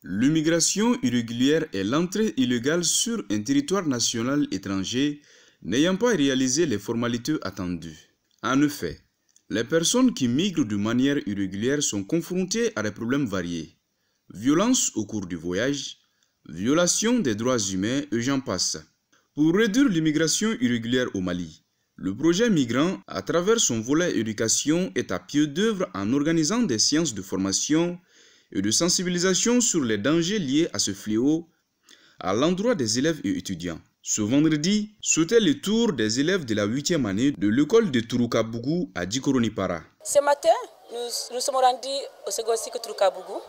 L'immigration irrégulière est l'entrée illégale sur un territoire national étranger n'ayant pas réalisé les formalités attendues. En effet, les personnes qui migrent de manière irrégulière sont confrontées à des problèmes variés. Violences au cours du voyage, violation des droits humains et j'en passe. Pour réduire l'immigration irrégulière au Mali, le projet Migrant, à travers son volet éducation, est à pied d'œuvre en organisant des séances de formation et de sensibilisation sur les dangers liés à ce fléau à l'endroit des élèves et étudiants. Ce vendredi, c'était le tour des élèves de la 8e année de l'école de Touroukabougou à Djikoronipara. Ce matin, nous sommes rendus au second cycle Touroukabougou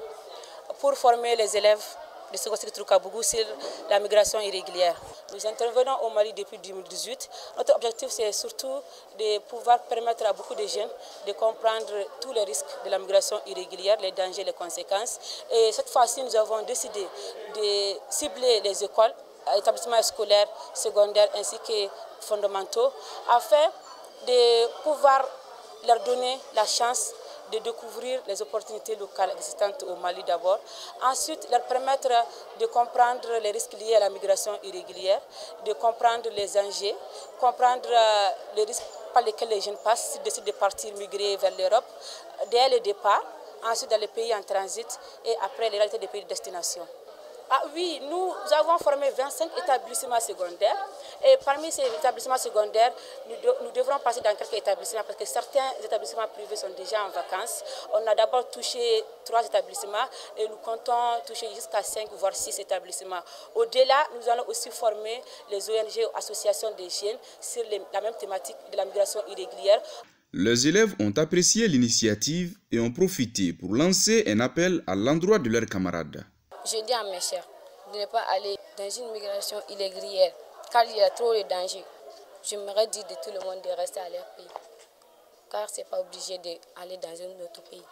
pour former les élèves du second cycle Touroukabougou sur la migration irrégulière. Nous intervenons au Mali depuis 2018. Notre objectif, c'est surtout de pouvoir permettre à beaucoup de jeunes de comprendre tous les risques de la migration irrégulière, les dangers, les conséquences. Et cette fois-ci, nous avons décidé de cibler les écoles, établissements scolaires, secondaires ainsi que fondamentaux, afin de pouvoir leur donner la chance de découvrir les opportunités locales existantes au Mali d'abord. Ensuite, leur permettre de comprendre les risques liés à la migration irrégulière, de comprendre les enjeux, comprendre les risques par lesquels les jeunes passent s'ils décident de partir migrer vers l'Europe, dès le départ, ensuite dans les pays en transit et après les réalités des pays de destination. Ah oui, nous avons formé 25 établissements secondaires et parmi ces établissements secondaires, nous devrons passer dans quelques établissements parce que certains établissements privés sont déjà en vacances. On a d'abord touché 3 établissements et nous comptons toucher jusqu'à 5 voire 6 établissements. Au-delà, nous allons aussi former les ONG, associations des jeunes sur la même thématique de la migration irrégulière. Les élèves ont apprécié l'initiative et ont profité pour lancer un appel à l'endroit de leurs camarades. Je dis à mes chers de ne pas aller dans une migration irrégulière car il y a trop de dangers. J'aimerais dire de tout le monde de rester à leur pays car ce n'est pas obligé d'aller dans un autre pays.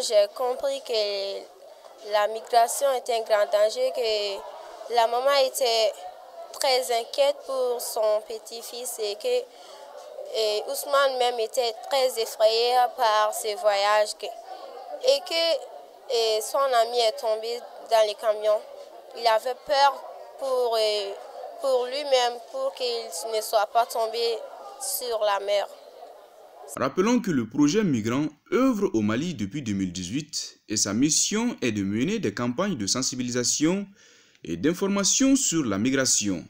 J'ai compris que la migration était un grand danger, que la maman était très inquiète pour son petit-fils et que Ousmane même était très effrayé par ses voyages et que son ami est tombé dans les camions. Il avait peur pour lui-même, pour qu'il ne soit pas tombé sur la mer. Rappelons que le projet Migrant œuvre au Mali depuis 2018 et sa mission est de mener des campagnes de sensibilisation et d'information sur la migration.